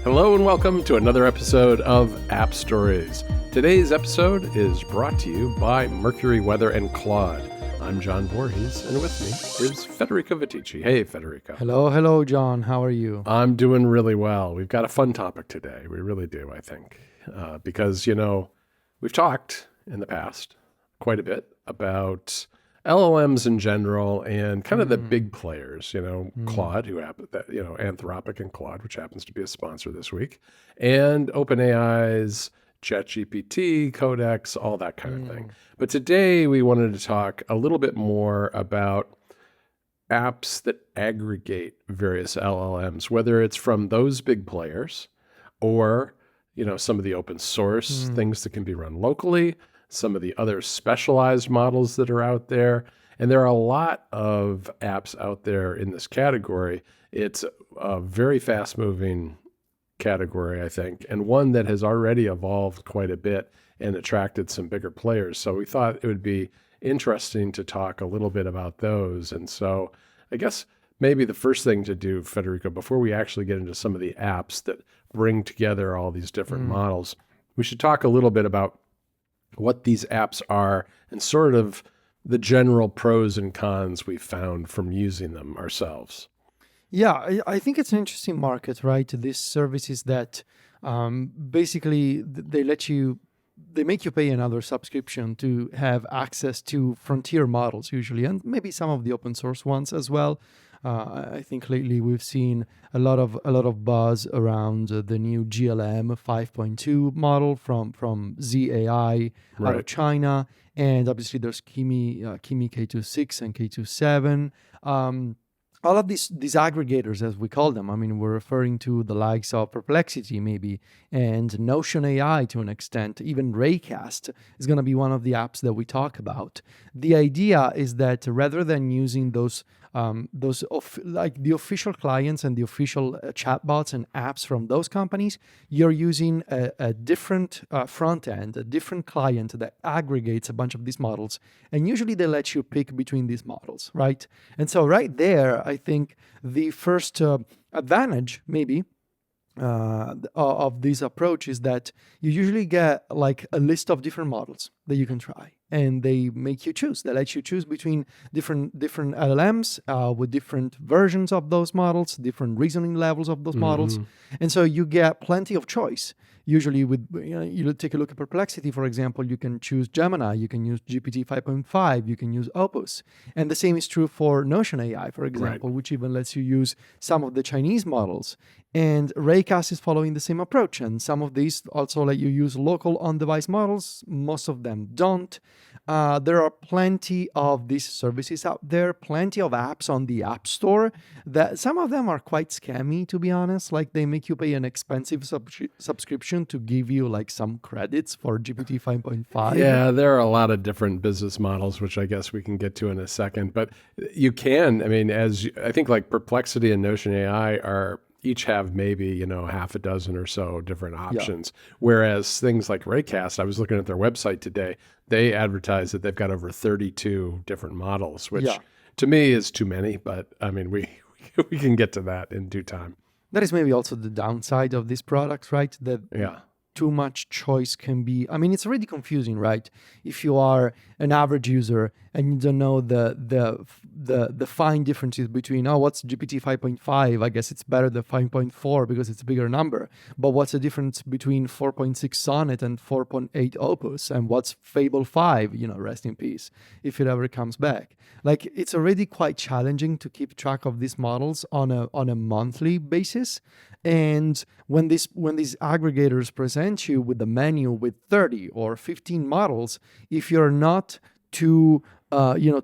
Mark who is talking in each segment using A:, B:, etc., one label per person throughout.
A: Hello and welcome to another episode of AppStories. Today's episode is brought to you by Mercury Weather and Claude. I'm John Voorhees, and with me is Federico Viticci. Hey, Federico.
B: Hello, John. How are you?
A: I'm doing really well. We've got a fun topic today. We really do, I think, because, we've talked in the past quite a bit about LLMs in general and kind of the big players, Claude, Anthropic and Claude, which happens to be a sponsor this week, and OpenAI's ChatGPT, Codex, all that kind of thing. But today we wanted to talk a little bit more about apps that aggregate various LLMs, whether it's from those big players or, some of the open source things that can be run locally, some of the other specialized models that are out there. And there are a lot of apps out there in this category. It's a very fast-moving category, I think, and one that has already evolved quite a bit and attracted some bigger players. So we thought it would be interesting to talk a little bit about those. And so I guess maybe the first thing to do, Federico, before we actually get into some of the apps that bring together all these different models, we should talk a little bit about what these apps are and sort of the general pros and cons we found from using them ourselves.
B: Yeah, I think it's an interesting market, right? These services that basically they make you pay another subscription to have access to frontier models usually, and maybe some of the open source ones as well. I think lately we've seen a lot of buzz around the new GLM 5.2 model from ZAI out of China, and obviously there's Kimi K26 and K27. All of these aggregators, as we call them, we're referring to the likes of Perplexity maybe, and Notion AI to an extent. Even Raycast is going to be one of the apps that we talk about. The idea is that rather than using those like the official clients and the official chatbots and apps from those companies, you're using a different front end, a different client that aggregates a bunch of these models. And usually they let you pick between these models, right? And so right there, I think the first advantage maybe of this approach is that you usually get like a list of different models that you can try, and they make you choose. They let you choose between different LLMs with different versions of those models, different reasoning levels of those models, and so you get plenty of choice. Usually with, you take a look at Perplexity, for example, you can choose Gemini, you can use GPT 5.5, you can use Opus. And the same is true for Notion AI, for example, which even lets you use some of the Chinese models. And Raycast is following the same approach. And some of these also let you use local on-device models. Most of them don't. There are plenty of these services out there, plenty of apps on the App Store that some of them are quite scammy, to be honest. Like they make you pay an expensive subscription to give you like some credits for GPT 5.5.
A: Yeah, there are a lot of different business models, which I guess we can get to in a second. But you can, I think like Perplexity and Notion AI each have maybe, half a dozen or so different options. Yeah. Whereas things like Raycast, I was looking at their website today, they advertise that they've got over 32 different models, which to me is too many, but we can get to that in due time.
B: That is maybe also the downside of these products, right? That too much choice can be, it's already confusing, right? If you are an average user and you don't know the fine differences between, what's GPT 5.5? I guess it's better than 5.4 because it's a bigger number. But what's the difference between 4.6 Sonnet and 4.8 Opus? And what's Fable 5? Rest in peace, if it ever comes back. Like, it's already quite challenging to keep track of these models on a monthly basis. And when these aggregators present you with a menu with 30 or 15 models, if you're not too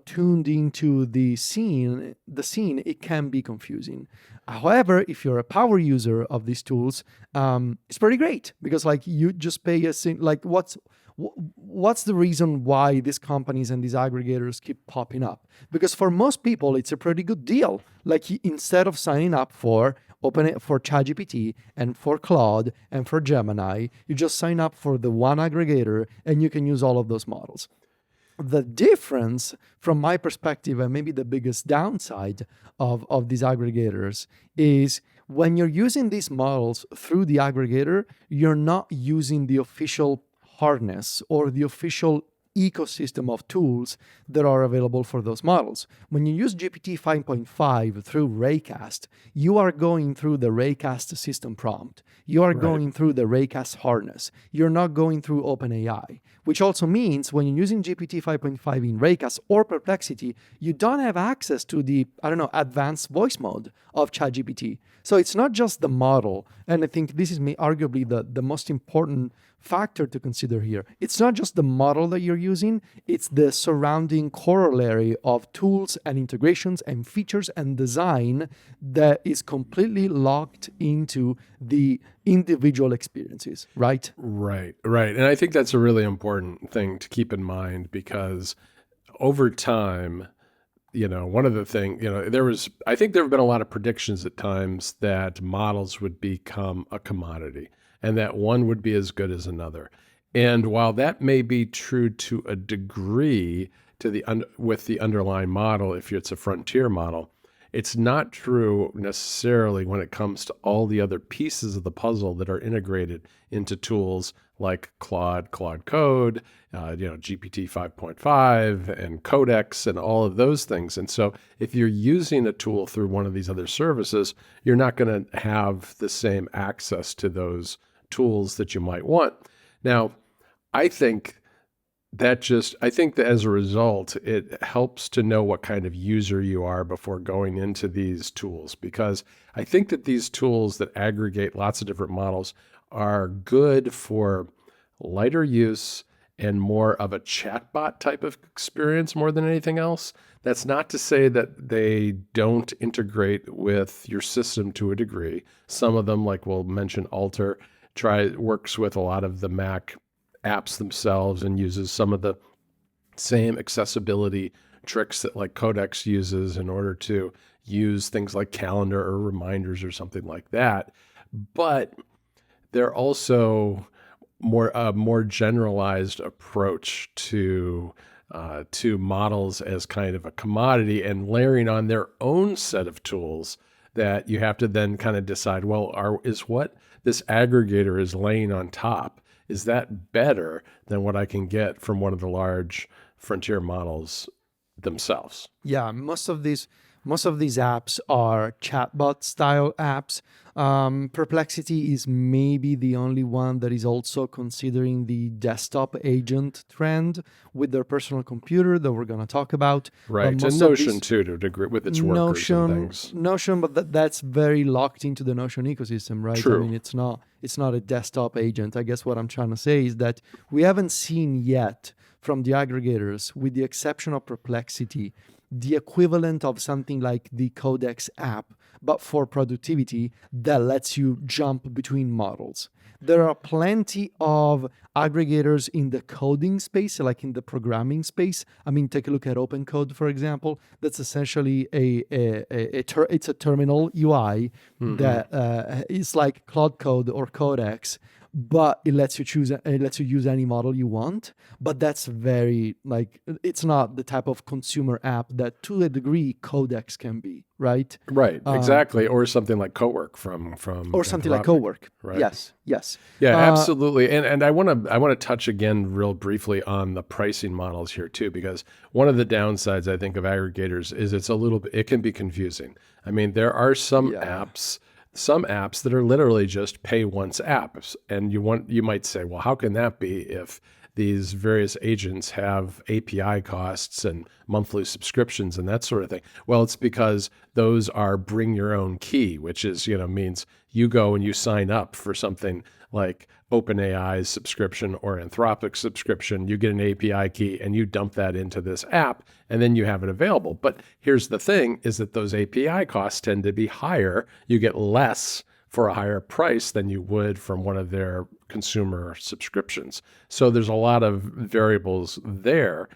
B: tuned into the scene, it can be confusing. However, if you're a power user of these tools, it's pretty great because like you just pay what's the reason why these companies and these aggregators keep popping up? Because for most people, it's a pretty good deal. Like instead of signing up for ChatGPT and for Claude and for Gemini, you just sign up for the one aggregator and you can use all of those models. The difference, from my perspective, and maybe the biggest downside of these aggregators, is when you're using these models through the aggregator, you're not using the official harness or the official ecosystem of tools that are available for those models. When you use GPT 5.5 through Raycast, you are going through the Raycast system prompt. You are going through the Raycast harness. You're not going through OpenAI, which also means when you're using GPT 5.5 in Raycast or Perplexity, you don't have access to the, advanced voice mode of ChatGPT. So it's not just the model, and I think this is arguably the most important factor to consider here. It's not just the model that you're using, it's the surrounding corollary of tools and integrations and features and design that is completely locked into the individual experiences, right?
A: Right. And I think that's a really important thing to keep in mind, because over time, one of the things, I think there have been a lot of predictions at times that models would become a commodity and that one would be as good as another. And while that may be true to a degree with the underlying model, if it's a frontier model, it's not true necessarily when it comes to all the other pieces of the puzzle that are integrated into tools like Claude Code, GPT 5.5 and Codex and all of those things. And so if you're using a tool through one of these other services, you're not going to have the same access to those tools that you might want. Now, I think that as a result, it helps to know what kind of user you are before going into these tools, because I think that these tools that aggregate lots of different models are good for lighter use and more of a chatbot type of experience more than anything else. That's not to say that they don't integrate with your system to a degree. Some of them, like we'll mention Alter, works with a lot of the Mac apps themselves and uses some of the same accessibility tricks that like Codex uses in order to use things like calendar or reminders or something like that. But they're also more generalized approach to models as kind of a commodity and layering on their own set of tools that you have to then kind of decide, well, is what this aggregator is laying on top, is that better than what I can get from one of the large frontier models themselves?
B: Yeah, most of these apps are chatbot style apps. Perplexity is maybe the only one that is also considering the desktop agent trend with their personal computer that we're going to talk about.
A: Right, and Notion too, to a degree, with its workers and things.
B: Notion, but that's very locked into the Notion ecosystem, right?
A: True.
B: I mean, it's not a desktop agent. I guess what I'm trying to say is that we haven't seen yet from the aggregators, with the exception of Perplexity, the equivalent of something like the Codex app, but for productivity, that lets you jump between models. There are plenty of aggregators in the coding space, like in the programming space. I mean, take a look at OpenCode, for example. That's essentially it's a terminal UI that is like Claude Code or Codex, but it lets you use any model you want. But that's very, it's not the type of consumer app that to a degree Codex can be, right?
A: Right, exactly. Or something like Cowork from
B: or something like Cowork.
A: Right.
B: Yes.
A: Yeah, absolutely. And I want to touch again real briefly on the pricing models here too, because one of the downsides I think of aggregators is it can be confusing. I mean, there are some apps that are literally just pay once apps. And you might say, well, how can that be if these various agents have API costs and monthly subscriptions and that sort of thing? Well, it's because those are bring your own key, which is, means you go and you sign up for something like OpenAI's subscription or Anthropic's subscription. You get an API key and you dump that into this app and then you have it available. But here's the thing, is that those API costs tend to be higher. You get less for a higher price than you would from one of their consumer subscriptions. So there's a lot of variables there.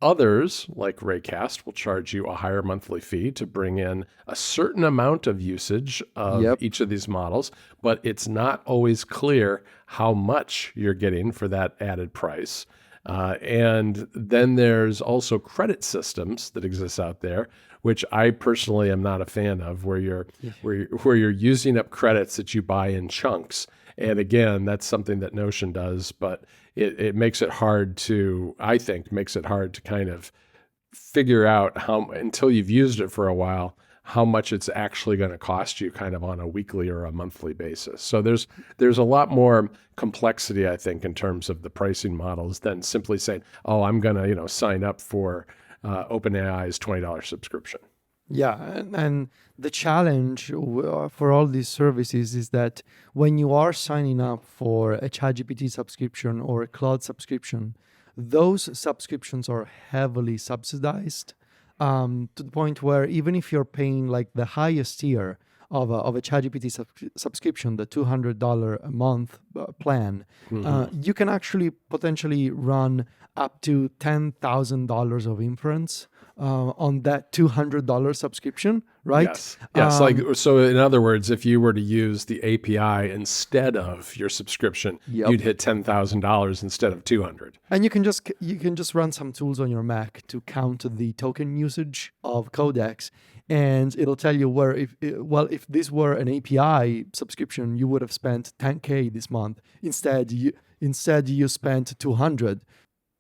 A: Others, like Raycast, will charge you a higher monthly fee to bring in a certain amount of usage of each of these models, but it's not always clear how much you're getting for that added price. And then there's also credit systems that exist out there, which I personally am not a fan of, where you're using up credits that you buy in chunks. And again, that's something that Notion does, but it makes it hard to, I think, makes it hard to kind of figure out how, until you've used it for a while, how much it's actually going to cost you kind of on a weekly or a monthly basis. So there's a lot more complexity, I think, in terms of the pricing models than simply saying, oh, I'm going to, sign up for OpenAI's $20 subscription.
B: Yeah, and the challenge for all these services is that when you are signing up for a ChatGPT subscription or a cloud subscription, those subscriptions are heavily subsidized, to the point where even if you're paying like the highest tier of a ChatGPT subscription, the $200 a month plan, you can actually potentially run up to $10,000 of inference on that $200 subscription, right?
A: Yes. So in other words, if you were to use the API instead of your subscription, you'd hit $10,000 instead of 200.
B: And you can just run some tools on your Mac to count the token usage of Codex, and it'll tell you if this were an API subscription, you would have spent 10K this month. Instead you spent 200.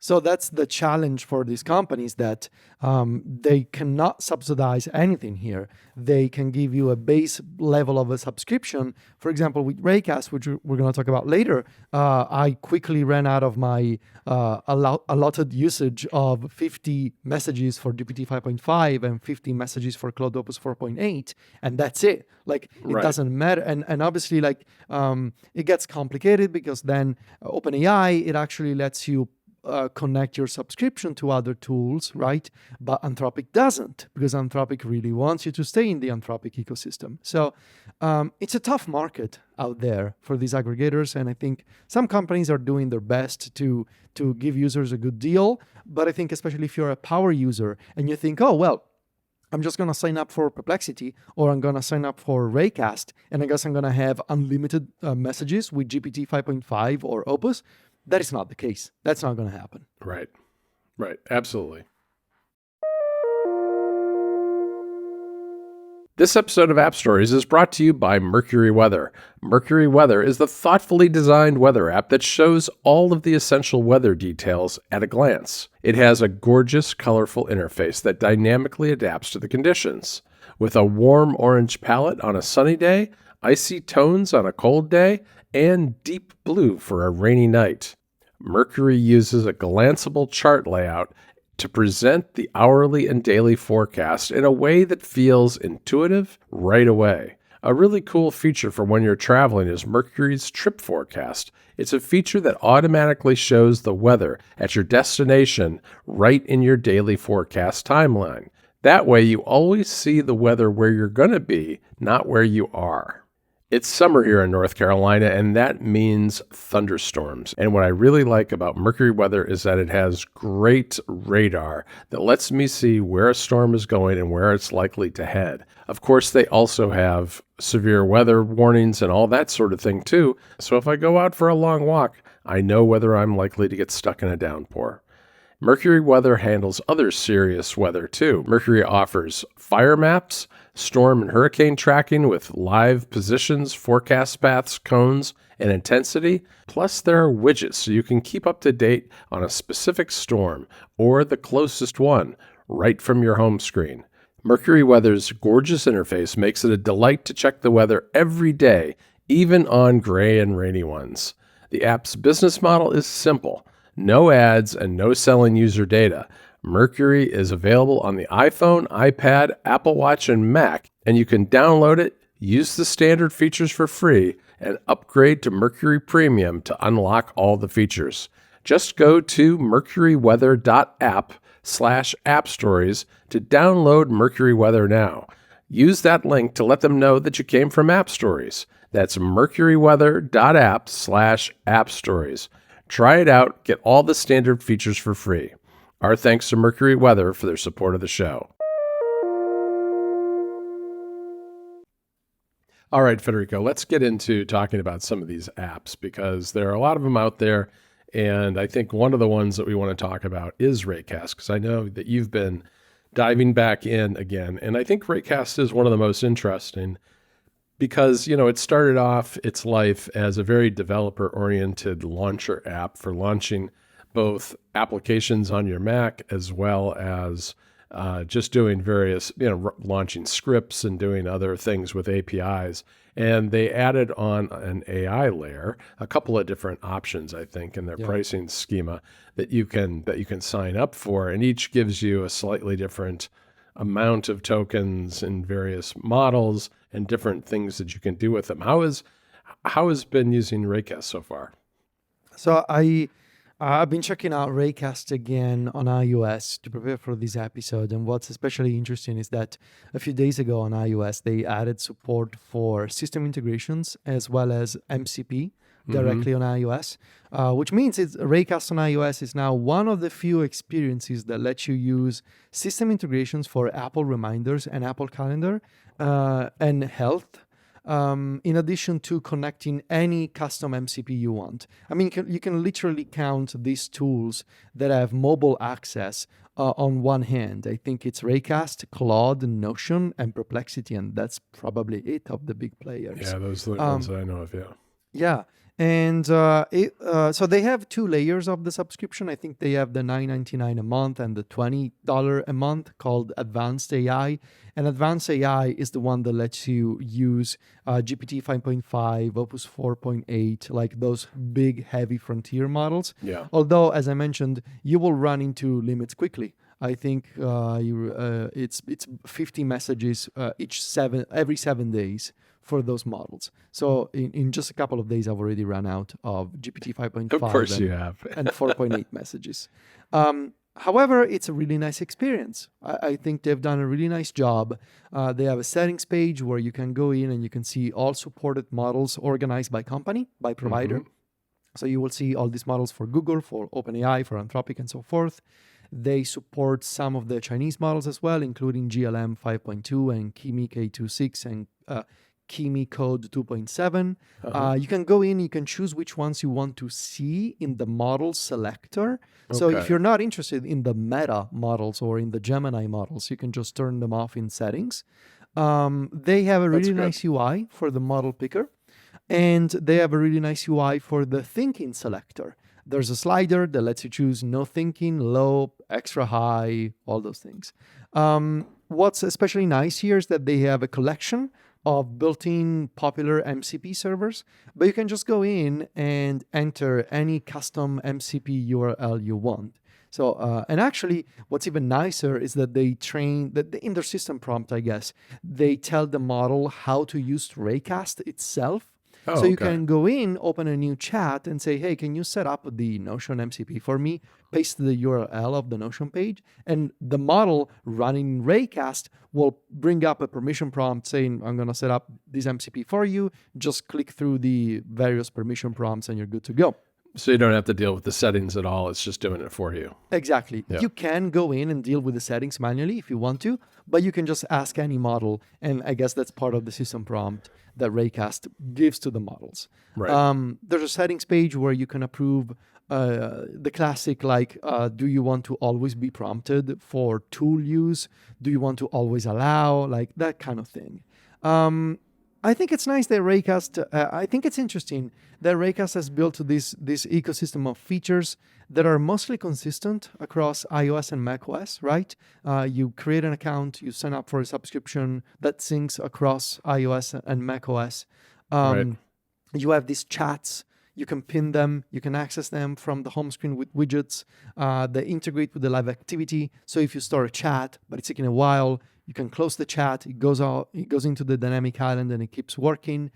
B: So that's the challenge for these companies, that they cannot subsidize anything here. They can give you a base level of a subscription. For example, with Raycast, which we're going to talk about later, I quickly ran out of my allotted usage of 50 messages for GPT 5.5 and 50 messages for Cloud Opus 4.8, and that's it. Like, it doesn't matter. And obviously, like, it gets complicated because then OpenAI, it actually lets you connect your subscription to other tools, right? But Anthropic doesn't, because Anthropic really wants you to stay in the Anthropic ecosystem. So it's a tough market out there for these aggregators, and I think some companies are doing their best to give users a good deal. But I think especially if you're a power user and you think, oh, well, I'm just going to sign up for Perplexity, or I'm going to sign up for Raycast, and I guess I'm going to have unlimited messages with GPT 5.5 or Opus. That is not the case. That's not going to happen.
A: Right. Absolutely. This episode of AppStories is brought to you by Mercury Weather. Mercury Weather is the thoughtfully designed weather app that shows all of the essential weather details at a glance. It has a gorgeous, colorful interface that dynamically adapts to the conditions. With a warm orange palette on a sunny day, icy tones on a cold day, and deep blue for a rainy night, Mercury uses a glanceable chart layout to present the hourly and daily forecast in a way that feels intuitive right away. A really cool feature for when you're traveling is Mercury's Trip Forecast. It's a feature that automatically shows the weather at your destination right in your daily forecast timeline. That way you always see the weather where you're going to be, not where you are. It's summer here in North Carolina, and that means thunderstorms. And what I really like about Mercury Weather is that it has great radar that lets me see where a storm is going and where it's likely to head. Of course, they also have severe weather warnings and all that sort of thing too. So if I go out for a long walk, I know whether I'm likely to get stuck in a downpour. Mercury Weather handles other serious weather too. Mercury offers fire maps, storm and hurricane tracking with live positions, forecast paths, cones, and intensity. Plus, there are widgets so you can keep up to date on a specific storm or the closest one right from your home screen. Mercury Weather's gorgeous interface makes it a delight to check the weather every day, even on gray and rainy ones. The app's business model is simple. No ads and no selling user data. Mercury is available on the iPhone, iPad, Apple Watch, and Mac, and you can download it, use the standard features for free, and upgrade to Mercury Premium to unlock all the features. Just go to mercuryweather.app/appstories to download Mercury Weather now. Use that link to let them know that you came from AppStories. That's mercuryweather.app/appstories. Try it out, get all the standard features for free. Our thanks to Mercury Weather for their support of the show. All right, Federico, let's get into talking about some of these apps because there are a lot of them out there, And I think one of the ones that we want to talk about is Raycast, because I know that you've been diving back in again. And I think Raycast is one of the most interesting because, it started off its life as a very developer-oriented launcher app for launching both applications on your Mac as well as just doing various, launching scripts and doing other things with APIs. And they added on an AI layer, a couple of different options, I think, in their pricing schema that you can sign up for, and each gives you a slightly different amount of tokens in various models and different things that you can do with them. How has been using Raycast so far?
B: So I've been checking out Raycast again on iOS to prepare for this episode. And what's especially interesting is that a few days ago on iOS, they added support for system integrations as well as MCP directly on iOS, which means Raycast on iOS is now one of the few experiences that lets you use system integrations for Apple Reminders and Apple Calendar and Health. In addition to connecting any custom MCP you want. I mean, you can literally count these tools that have mobile access on one hand. I think it's Raycast, Claude, Notion, and Perplexity, and that's probably it of the big players.
A: Yeah, those are the ones that I know of, yeah.
B: Yeah. And so they have two layers of the subscription. I think they have the $9.99 a month and the $20 a month called Advanced AI. And Advanced AI is the one that lets you use GPT 5.5, Opus 4.8, like those big, heavy frontier models.
A: Yeah.
B: Although, as I mentioned, you will run into limits quickly. I think it's 50 messages every 7 days for those models. So in just a couple of days, I've already run out of GPT 5.5
A: Of course you have.
B: and 4.8 messages. However, it's a really nice experience. I think they've done a really nice job. They have a settings page where you can go in and you can see all supported models organized by company, by provider. So you will see all these models for Google, for OpenAI, for Anthropic, and so forth. They support some of the Chinese models as well, including GLM 5.2 and Kimi K26 and Kimi Code 2.7. You can go in, you can choose which ones you want to see in the model selector. So if you're not interested in the Meta models or in the Gemini models, you can just turn them off in settings. They have a really nice UI for the model picker, and they have a really nice UI for the thinking selector. There's a slider that lets you choose no thinking, low, extra high, all those things. What's especially nice here is that they have a collection of built-in popular MCP servers, but you can just go in and enter any custom MCP URL you want. So, and actually, what's even nicer is that they train, that in their system prompt, I guess, they tell the model how to use Raycast itself. So you can go in, open a new chat and say, hey, can you set up the Notion MCP for me? Paste the URL of the Notion page. And the model running Raycast will bring up a permission prompt saying, I'm going to set up this MCP for you. Just click through the various permission prompts and you're good to go.
A: So you don't have to deal with the settings at all. It's just doing it for you.
B: Exactly. Yeah. You can go in and deal with the settings manually if you want to, but you can just ask any model. And I guess that's part of the system prompt that Raycast gives to the models.
A: Right.
B: There's a settings page where you can approve the classic, like, do you want to always be prompted for tool use? Do you want to always allow? Like that kind of thing. I think it's nice that Raycast, I think it's interesting that Raycast has built this ecosystem of features that are mostly consistent across iOS and macOS, right? You create an account, you sign up for a subscription that syncs across iOS and macOS.
A: Right.
B: You have these chats, you can pin them, you can access them from the home screen with widgets. They integrate with the live activity. So if you store a chat, but it's taking a while, you can close the chat, it goes into the dynamic island and it keeps working.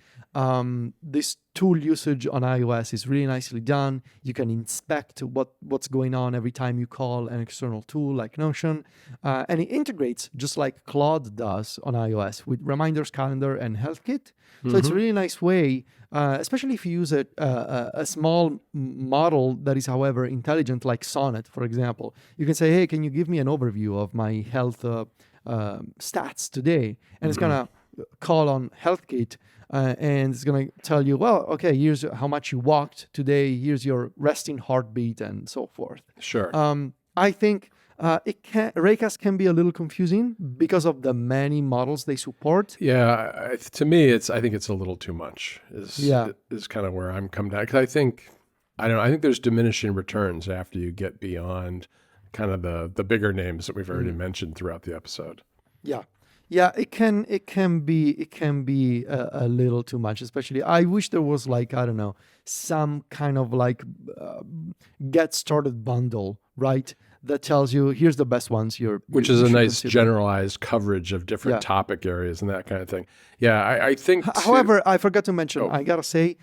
B: This tool usage on iOS is really nicely done. You can inspect what's going on every time you call an external tool like Notion. And it integrates just like Claude does on iOS with Reminders, Calendar, and Health Kit. So it's a really nice way, especially if you use a small model that is, however, intelligent, like Sonnet, for example. You can say, hey, can you give me an overview of my health stats today? And it's gonna call on HealthKit, and it's going to tell you, well, okay, here's how much you walked today, here's your resting heartbeat, and so forth.
A: Sure.
B: I think Raycast can be a little confusing because of the many models they support.
A: Yeah, to me, I think it's a little too much.
B: Yeah.
A: Is kind of where I'm coming down, because I don't know. I think there's diminishing returns after you get beyond kind of the bigger names that we've already mentioned throughout the episode.
B: Yeah. Yeah, it can be a little too much. Especially, I wish there was, like, I don't know, some kind of like get started bundle, right? That tells you here's the best ones
A: Which is a nice generalized coverage of different topic areas and that kind of thing. Yeah, I think.
B: However, I forgot to mention. I gotta say,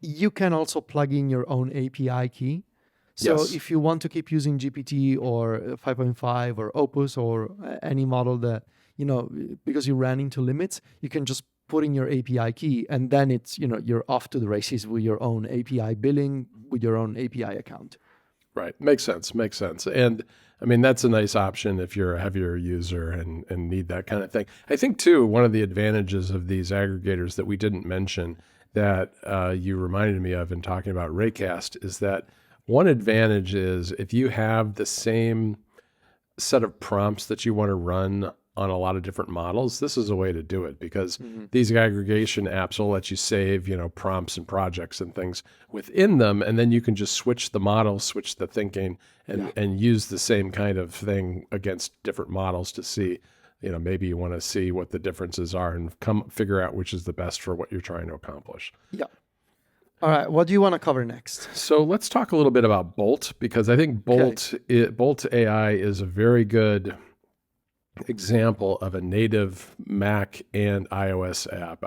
B: you can also plug in your own API key. So if you want to keep using GPT or 5.5 or Opus or any model that, because you ran into limits, you can just put in your API key, and then it's, you're off to the races with your own API billing, with your own API account.
A: Right. Makes sense. And I mean, that's a nice option if you're a heavier user and need that kind of thing. I think too, one of the advantages of these aggregators that we didn't mention that you reminded me of in talking about Raycast is that one advantage is if you have the same set of prompts that you want to run on a lot of different models, this is a way to do it, because these aggregation apps will let you save, prompts and projects and things within them. And then you can just switch the model, switch the thinking, and use the same kind of thing against different models to see, maybe you want to see what the differences are and figure out which is the best for what you're trying to accomplish.
B: Yeah. All right. What do you want to cover next?
A: So let's talk a little bit about Bolt, because I think Bolt AI is a very good example of a native Mac and iOS app.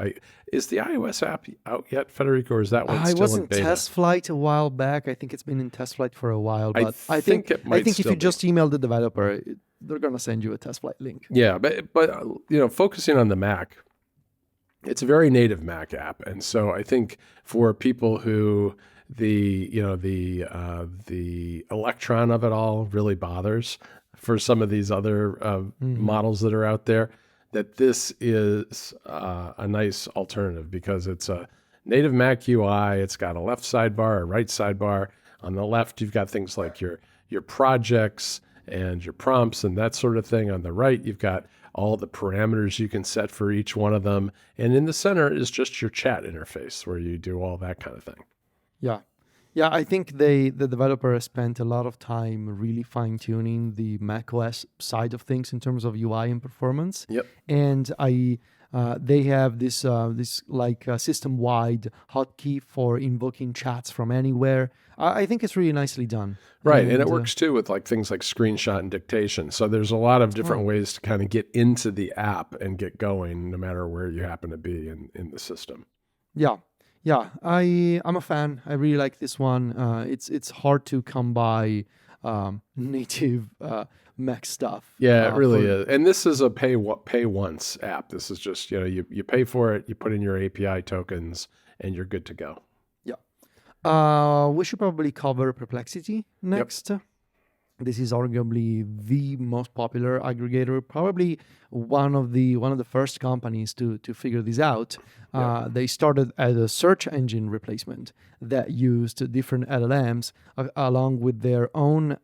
A: Is the iOS app out yet, Federico, or is that one still in beta?
B: I was in test flight a while back. I think it's been in test flight for a while, but I think if you just email the developer, they're going to send you a test flight link.
A: Yeah, but focusing on the Mac, it's a very native Mac app, and so I think for people who the electron of it all really bothers, for some of these other models that are out there, that this is a nice alternative, because it's a native Mac UI. It's got a left sidebar, a right sidebar. On the left, you've got things like your projects and your prompts and that sort of thing. On the right, you've got all the parameters you can set for each one of them. And in the center is just your chat interface where you do all that kind of thing.
B: Yeah. Yeah, I think the developer has spent a lot of time really fine-tuning the macOS side of things in terms of UI and performance.
A: Yep.
B: And they have this system-wide hotkey for invoking chats from anywhere. I think it's really nicely done.
A: Right, and it works too with things like screenshot and dictation. So there's a lot of different ways to kind of get into the app and get going, no matter where you happen to be in the system.
B: Yeah. Yeah, I'm a fan. I really like this one. It's hard to come by native Mac stuff.
A: Yeah, it really is. And this is a pay once app. This is just, you pay for it, you put in your API tokens, and you're good to go.
B: Yeah. We should probably cover Perplexity next. Yep. This is arguably the most popular aggregator, probably one of the first companies to figure this out. They started as a search engine replacement that used different LLMs along with their own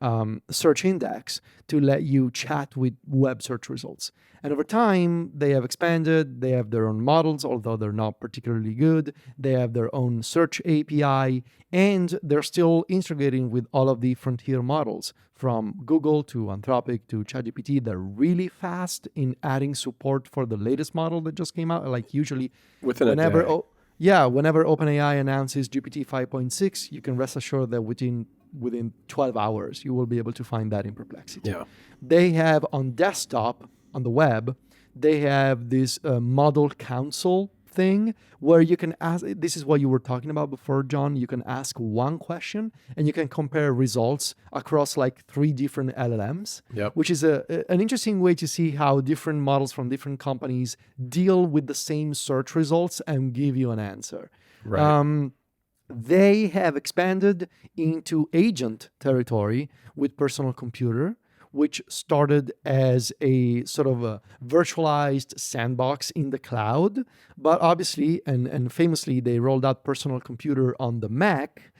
B: search index to let you chat with web search results. And over time, they have expanded. They have their own models, although they're not particularly good. They have their own search API, and they're still integrating with all of the frontier models, from Google to Anthropic to ChatGPT. They're really fast in adding support for the latest model that just came out. Like usually, whenever OpenAI announces GPT 5.6, you can rest assured that within 12 hours, you will be able to find that in Perplexity.
A: Yeah.
B: They have on desktop, on the web, they have this model council thing where you can ask, this is what you were talking about before, John, you can ask one question and you can compare results across like 3 different LLMs, which is an interesting way to see how different models from different companies deal with the same search results and give you an answer.
A: Right.
B: They have expanded into agent territory with personal computer, which started as a sort of a virtualized sandbox in the cloud. But obviously, and famously, they rolled out personal computer on the Mac,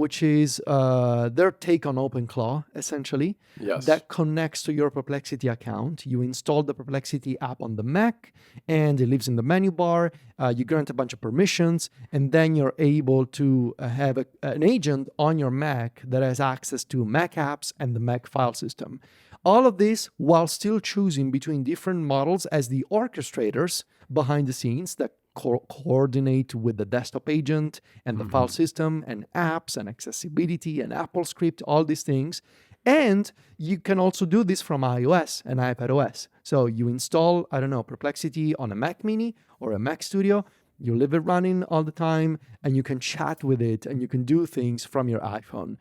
B: which is their take on OpenClaw, essentially,
A: Yes.
B: that connects to your Perplexity account. You install the Perplexity app on the Mac, and it lives in the menu bar. You grant a bunch of permissions, and then you're able to have an agent on your Mac that has access to Mac apps and the Mac file system. All of this while still choosing between different models as the orchestrators behind the scenes that coordinate with the desktop agent and the file system and apps and accessibility and Apple script, all these things. And you can also do this from iOS and iPadOS. So you install, I don't know, Perplexity on a Mac Mini or a Mac Studio, you leave it running all the time, and you can chat with it and you can do things from your iPhone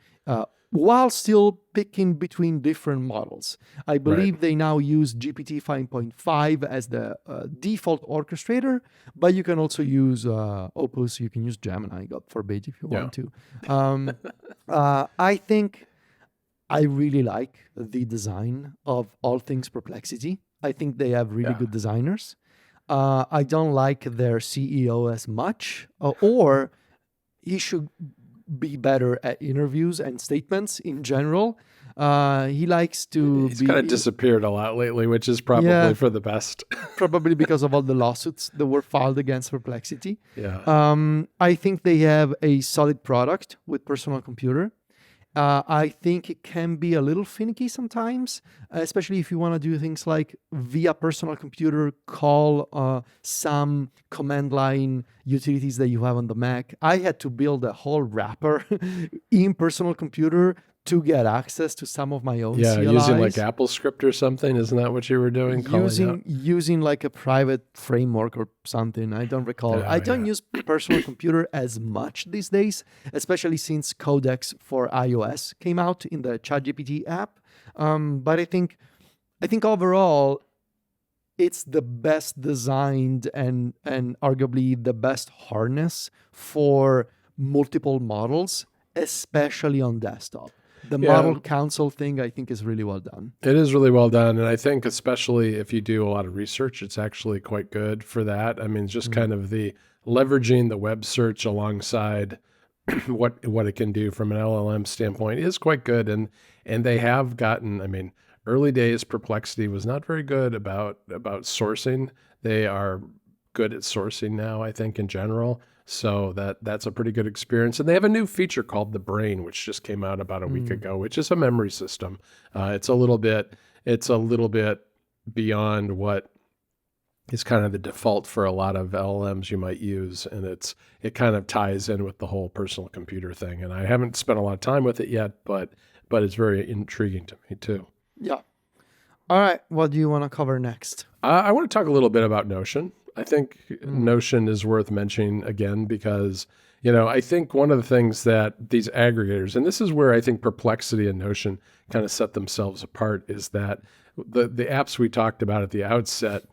B: while still picking between different models. I believe they now use GPT 5.5 as the default orchestrator, but you can also use Opus, you can use Gemini, God forbid, if you want to. I think I really like the design of all things Perplexity. I think they have really good designers. I don't like their CEO as much, or he should be better at interviews and statements in general. He likes to
A: He's kind of disappeared a lot lately, which is probably for the best.
B: Probably because of all the lawsuits that were filed against Perplexity.
A: Yeah.
B: I think they have a solid product with personal computer. I think it can be a little finicky sometimes, especially if you want to do things like via personal computer call some command line utilities that you have on the Mac. I had to build a whole wrapper in personal computer to get access to some of my own CLIs.
A: Using like Apple script or something. Isn't that what you were doing?
B: Using like a private framework or something. I don't recall. I don't use personal computer as much these days, especially since Codex for iOS came out in the ChatGPT app. But I think overall, it's the best designed and arguably the best harness for multiple models, especially on desktop. The model council thing, I think, is really well done.
A: It is really well done. And I think especially if you do a lot of research, it's actually quite good for that. I mean, just kind of the leveraging the web search alongside what it can do from an LLM standpoint is quite good. And they have gotten, I mean, early days Perplexity was not very good about sourcing. They are good at sourcing now, I think, in general. So that's a pretty good experience. And they have a new feature called the Brain, which just came out about a week ago, which is a memory system. It's a little bit beyond what is kind of the default for a lot of LLMs you might use. And it kind of ties in with the whole personal computer thing. And I haven't spent a lot of time with it yet, but it's very intriguing to me too.
B: Yeah. All right. What do you want to cover next?
A: I want to talk a little bit about Notion. I think Notion is worth mentioning again because, I think one of the things that these aggregators, and this is where I think Perplexity and Notion kind of set themselves apart, is that the apps we talked about at the outset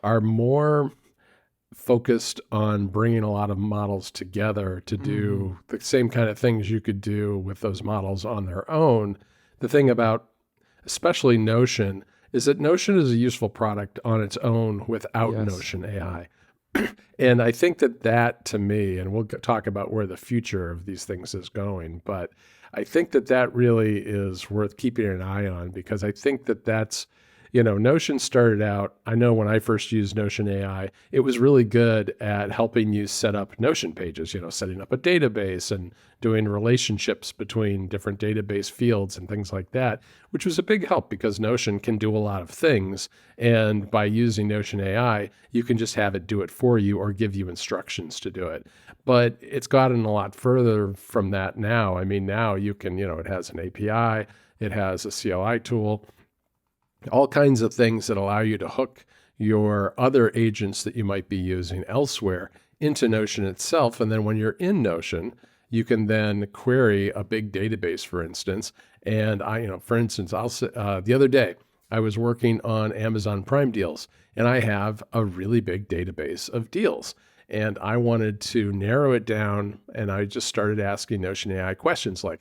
A: are more focused on bringing a lot of models together to do the same kind of things you could do with those models on their own. The thing about especially Notion is that Notion is a useful product on its own without Notion AI. And I think that to me, and we'll talk about where the future of these things is going, but I think that really is worth keeping an eye on because I think that's, Notion started out, I know when I first used Notion AI, it was really good at helping you set up Notion pages, setting up a database and doing relationships between different database fields and things like that, which was a big help because Notion can do a lot of things. And by using Notion AI, you can just have it do it for you or give you instructions to do it. But it's gotten a lot further from that now. I mean, now you can, it has an API, it has a CLI tool, all kinds of things that allow you to hook your other agents that you might be using elsewhere into Notion itself. And then when you're in Notion, you can then query a big database, for instance. And for instance, the other day I was working on Amazon Prime deals and I have a really big database of deals and I wanted to narrow it down. And I just started asking Notion AI questions like,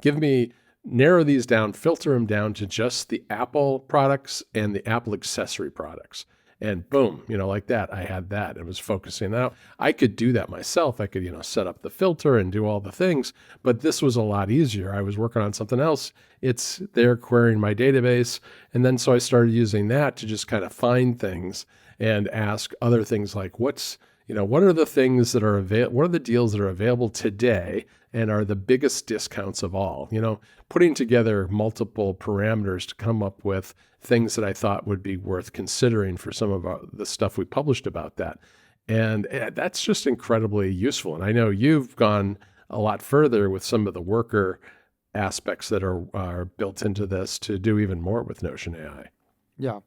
A: give me narrow these down, filter them down to just the Apple products and the Apple accessory products. And boom, like that, I had that. It was focusing out. I could do that myself. I could, set up the filter and do all the things, but this was a lot easier. I was working on something else. It's there querying my database. And then so I started using that to just kind of find things and ask other things like what are the things that are available? What are the deals that are available today and are the biggest discounts of all? Putting together multiple parameters to come up with things that I thought would be worth considering for some of the stuff we published about that. And that's just incredibly useful. And I know you've gone a lot further with some of the worker aspects that are built into this to do even more with Notion AI.
B: Yeah.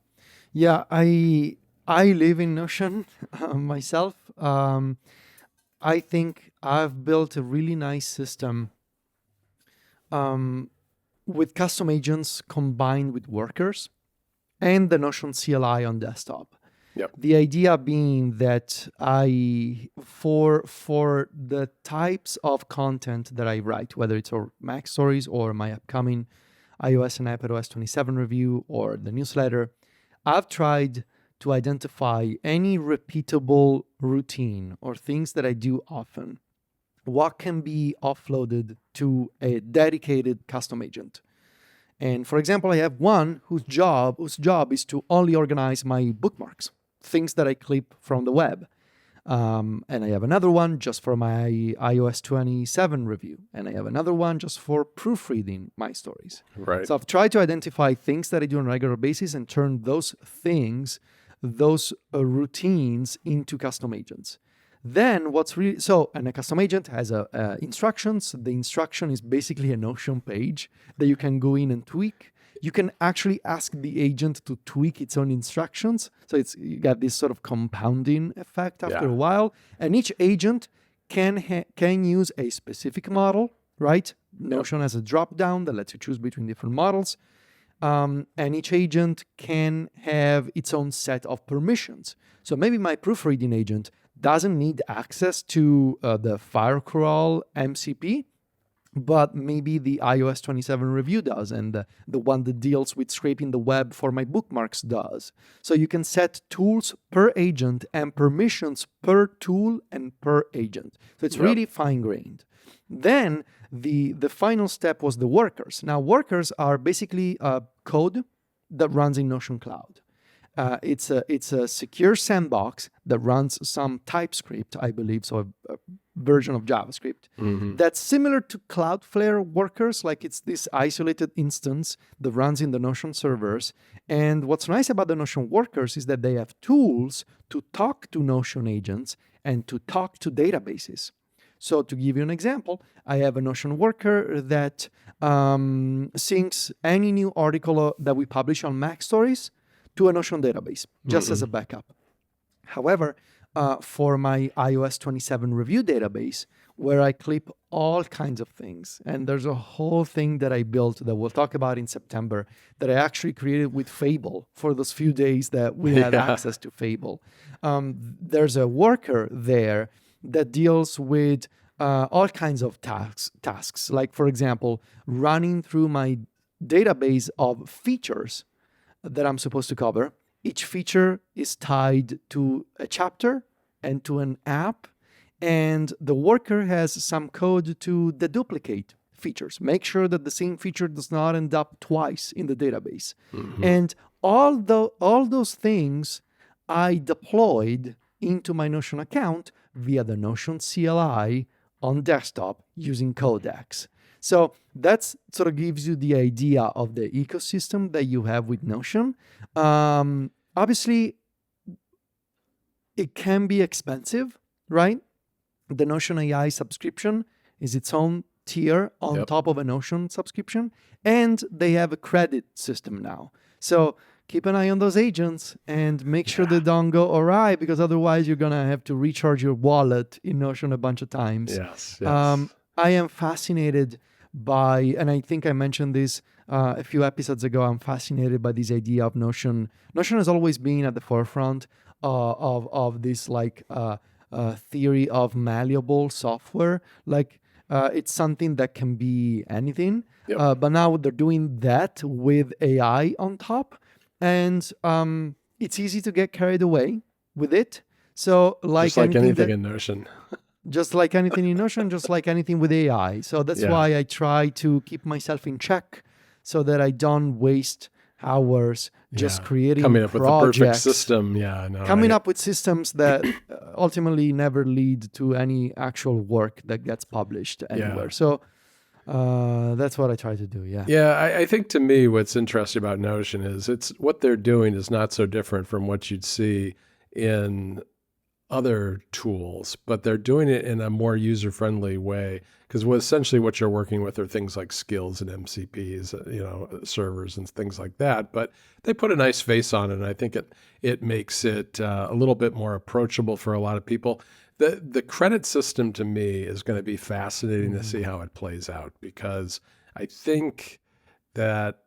B: Yeah, I live in Notion myself. I think I've built a really nice system with custom agents combined with workers and the Notion CLI on desktop.
A: Yep.
B: The idea being that for the types of content that I write, whether it's for AppStories or my upcoming iOS and iPadOS 27 review or the newsletter, I've tried to identify any repeatable routine or things that I do often, what can be offloaded to a dedicated custom agent. And for example, I have one whose job is to only organize my bookmarks, things that I clip from the web. And I have another one just for my iOS 27 review. And I have another one just for proofreading my stories.
A: Right.
B: So I've tried to identify things that I do on a regular basis and turn those things, those routines into custom agents. Then and a custom agent has instructions. The instruction is basically a Notion page that you can go in and tweak. You can actually ask the agent to tweak its own instructions. So you got this sort of compounding effect after a while. And each agent can use a specific model, right? Notion has a drop down that lets you choose between different models. And each agent can have its own set of permissions. So maybe my proofreading agent doesn't need access to the Firecrawl MCP, but maybe the iOS 27 review does, and the one that deals with scraping the web for my bookmarks does. So you can set tools per agent and permissions per tool and per agent. So it's really fine-grained. Then the final step was the workers. Now, workers are basically code that runs in Notion Cloud. It's a secure sandbox that runs some TypeScript, I believe, so a version of JavaScript that's similar to Cloudflare workers. Like it's this isolated instance that runs in the Notion servers. And what's nice about the Notion workers is that they have tools to talk to Notion agents and to talk to databases. So to give you an example, I have a Notion worker that syncs any new article that we publish on AppStories to a Notion database, just as a backup. However, for my iOS 27 review database, where I clip all kinds of things, and there's a whole thing that I built that we'll talk about in September that I actually created with Fable for those few days that we had access to Fable. There's a worker there that deals with all kinds of tasks, like, for example, running through my database of features that I'm supposed to cover. Each feature is tied to a chapter and to an app, and the worker has some code to deduplicate features, make sure that the same feature does not end up twice in the database. And all those things I deployed into my Notion account via the Notion CLI on desktop using Codex. So that sort of gives you the idea of the ecosystem that you have with Notion. Obviously, it can be expensive, right? The Notion AI subscription is its own tier on top of a Notion subscription, and they have a credit system now. So keep an eye on those agents and make sure they don't go awry, because otherwise you're going to have to recharge your wallet in Notion a bunch of times.
A: Yes.
B: I am fascinated by, and I think I mentioned this a few episodes ago, I'm fascinated by this idea of Notion. Notion has always been at the forefront of this theory of malleable software. Like it's something that can be anything.
A: Yep.
B: But now they're doing that with AI on top, and it's easy to get carried away with it. So,
A: Just
B: like
A: like
B: anything
A: anything
B: that,
A: in Notion.
B: just like anything in Notion, just like anything with AI. So that's
A: Yeah.
B: why I try to keep myself in check so that I don't waste hours just
A: Yeah.
B: creating
A: Coming up with the perfect
B: projects,
A: system. Yeah. No.
B: coming up with systems that ultimately never lead to any actual work that gets published anywhere.
A: Yeah.
B: So that's what I try to do. Yeah.
A: Yeah, I think to me what's interesting about Notion is it's what they're doing is not so different from what you'd see in other tools, but they're doing it in a more user-friendly way. Because essentially what you're working with are things like skills and MCPs, servers and things like that. But they put a nice face on it, and I think it makes it a little bit more approachable for a lot of people. The credit system to me is going to be fascinating to see how it plays out, because I think that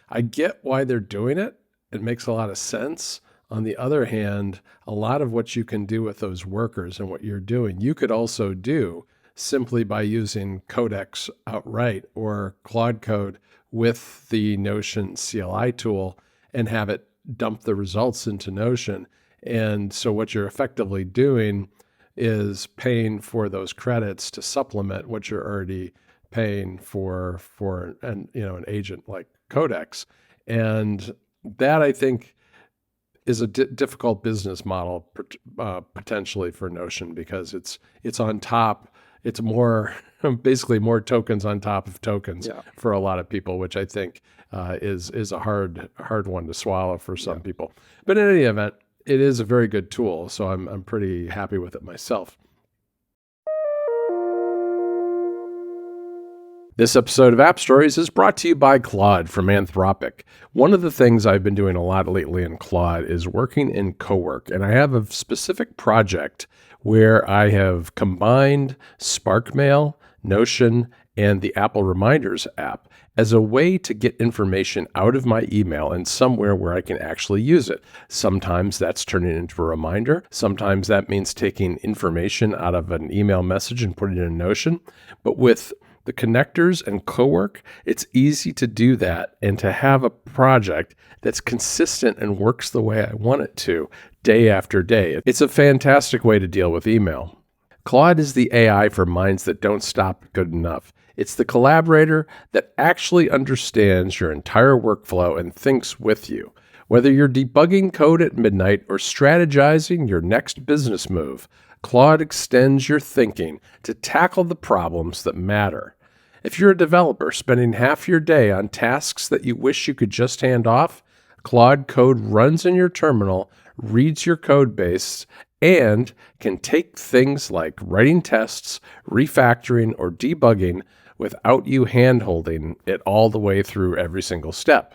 A: I get why they're doing it. It makes a lot of sense. On the other hand, a lot of what you can do with those workers and what you're doing, you could also do simply by using Codex outright or Claude Code with the Notion CLI tool and have it dump the results into Notion. And so what you're effectively doing is paying for those credits to supplement what you're already paying for an agent like Codex. And that, I think, is a difficult business model potentially for Notion, because it's on top. It's more basically more tokens on top of tokens for a lot of people, which I think is a hard one to swallow for some people. But in any event, it is a very good tool, so I'm pretty happy with it myself. This episode of App Stories is brought to you by Claude from Anthropic. One of the things I've been doing a lot lately in Claude is working in Cowork, and I have a specific project where I have combined SparkMail, Notion, and the Apple Reminders app as a way to get information out of my email and somewhere where I can actually use it. Sometimes that's turning it into a reminder. Sometimes that means taking information out of an email message and putting it in Notion. But with the connectors and Cowork, it's easy to do that and to have a project that's consistent and works the way I want it to day after day. It's a fantastic way to deal with email. Claude is the AI for minds that don't stop good enough. It's the collaborator that actually understands your entire workflow and thinks with you. Whether you're debugging code at midnight or strategizing your next business move, Claude extends your thinking to tackle the problems that matter. If you're a developer spending half your day on tasks that you wish you could just hand off, Claude Code runs in your terminal, reads your code base, and can take things like writing tests, refactoring, or debugging without you hand-holding it all the way through every single step.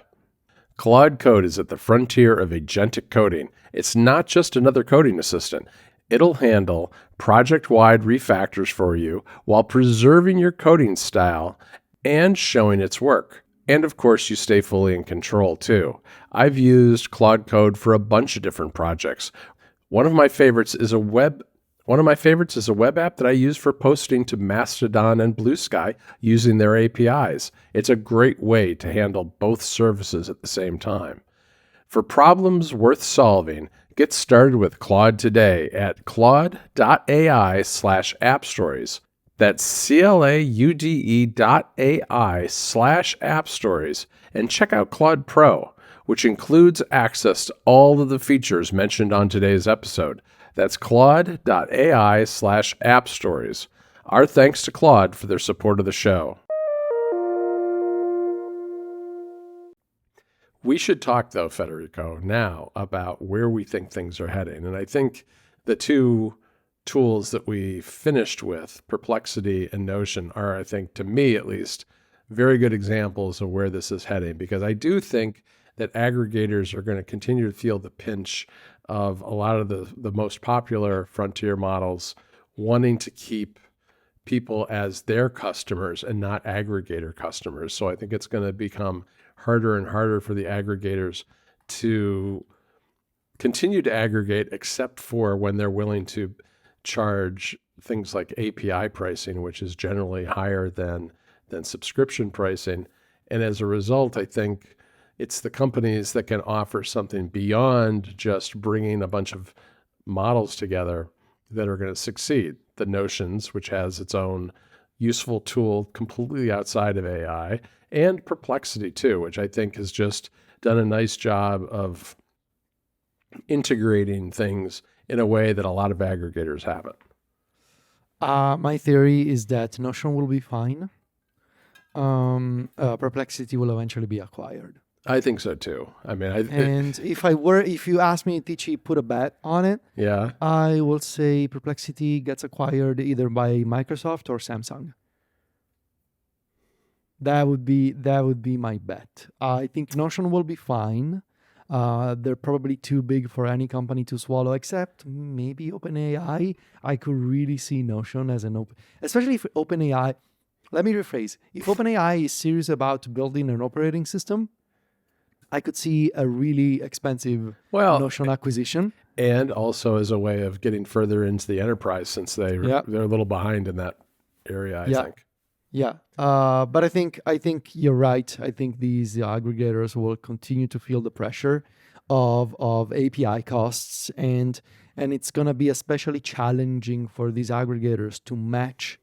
A: Claude Code is at the frontier of agentic coding. It's not just another coding assistant. It'll handle project-wide refactors for you while preserving your coding style and showing its work. And of course, you stay fully in control too. I've used Claude Code for a bunch of different projects. One of my favorites is a web app that I use for posting to Mastodon and Blue Sky using their APIs. It's a great way to handle both services at the same time. For problems worth solving, get started with Claude today at claude.ai/appstories. That's claude.ai/appstories, and check out Claude Pro, which includes access to all of the features mentioned on today's episode. That's claude.ai/appstories. Our thanks to Claude for their support of the show. We should talk, though, Federico, now about where we think things are heading. And I think the two tools that we finished with, Perplexity and Notion, are, I think, to me at least, very good examples of where this is heading, because I do think that aggregators are going to continue to feel the pinch of a lot of the most popular frontier models wanting to keep people as their customers and not aggregator customers. So I think it's going to become harder and harder for the aggregators to continue to aggregate, except for when they're willing to charge things like API pricing, which is generally higher than subscription pricing. And as a result, I think it's the companies that can offer something beyond just bringing a bunch of models together that are going to succeed. The Notions, which has its own useful tool completely outside of AI, and Perplexity too, which I think has just done a nice job of integrating things in a way that a lot of aggregators haven't.
B: My theory is that Notion will be fine. Perplexity will eventually be acquired.
A: I think so too. I mean,
B: And if you ask me, Tichy, put a bet on it,
A: yeah,
B: I will say Perplexity gets acquired either by Microsoft or Samsung. That would be my bet. I think Notion will be fine. They're probably too big for any company to swallow, except maybe OpenAI. I could really see Notion as especially if OpenAI. Let me rephrase. If OpenAI is serious about building an operating system, I could see a really expensive Notion acquisition.
A: And also as a way of getting further into the enterprise, since they're a little behind in that area, I think.
B: Yeah, but I think you're right. I think these aggregators will continue to feel the pressure of API costs, and it's gonna be especially challenging for these aggregators to match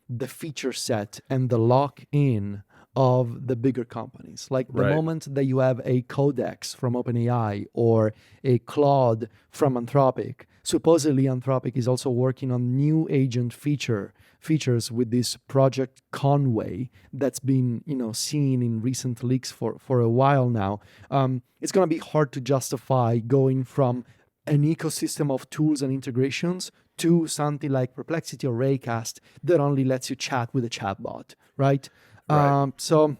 B: the feature set and the lock-in of the bigger companies. Like the moment that you have a Codex from OpenAI or a Claude from Anthropic, supposedly Anthropic is also working on new agent features with this project Conway that's been seen in recent leaks for a while now. It's going to be hard to justify going from an ecosystem of tools and integrations to something like Perplexity or Raycast that only lets you chat with a chatbot, right? So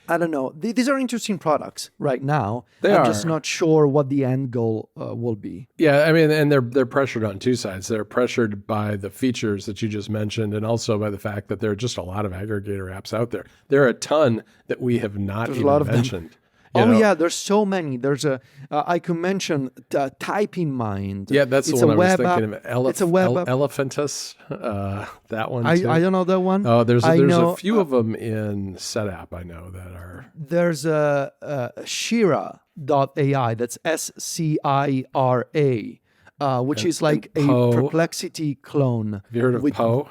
B: I don't know. These are interesting products right now. I'm just not sure what the end goal will be.
A: Yeah, I mean, and they're pressured on two sides. They're pressured by the features that you just mentioned, and also by the fact that there are just a lot of aggregator apps out there. There are a ton that we have not even mentioned.
B: Yeah, there's so many. There's I could mention Typing Mind.
A: Yeah, that's the one I was thinking of.
B: It's a web app.
A: Elephantus, that one too.
B: I don't know that one.
A: Oh, there's a few of them in SetApp I know that are.
B: There's a Shira.ai, that's SCIRA, which is like a Perplexity clone.
A: Have you heard of Poe?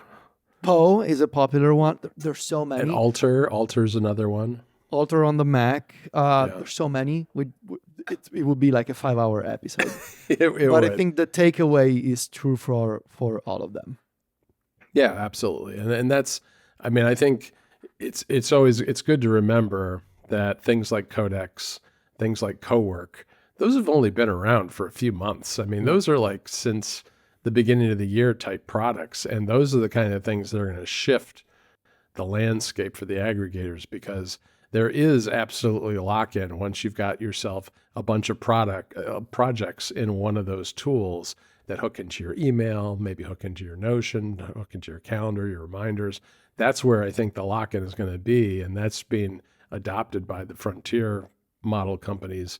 B: Poe is a popular one. There's so many.
A: And Alter's another one.
B: Alter on the Mac. There's so many. It would be like a 5-hour episode. But I think the takeaway is true for all of them.
A: Yeah, absolutely. And that's, I mean, I think it's good to remember that things like Codex, things like Cowork, those have only been around for a few months. I mean, those are like since the beginning of the year type products. And those are the kind of things that are going to shift the landscape for the aggregators, because there is absolutely a lock-in once you've got yourself a bunch of projects in one of those tools that hook into your email, maybe hook into your Notion, hook into your calendar, your reminders. That's where I think the lock-in is going to be, and that's being adopted by the frontier model companies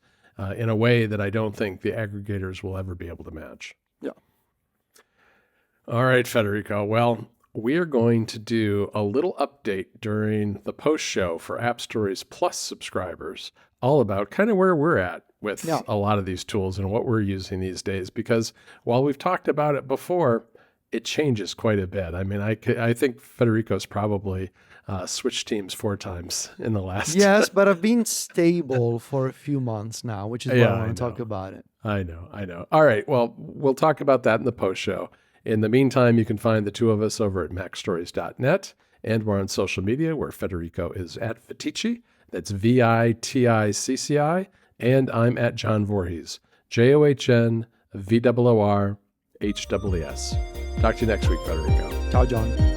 A: in a way that I don't think the aggregators will ever be able to match.
B: Yeah.
A: All right, Federico. Well, we are going to do a little update during the post show for AppStories Plus subscribers, all about kind of where we're at with a lot of these tools and what we're using these days. Because while we've talked about it before, it changes quite a bit. I mean, I think Federico's probably switched teams 4 times in the last.
B: Yes, but I've been stable for a few months now, which is why I want to talk about it.
A: I know. All right. Well, we'll talk about that in the post show. In the meantime, you can find the two of us over at macstories.net, and we're on social media where Federico is at Viticci, that's VITICCI, and I'm at John Voorhees, JOHNVOORHSS. Talk to you next week, Federico.
B: Ciao, John.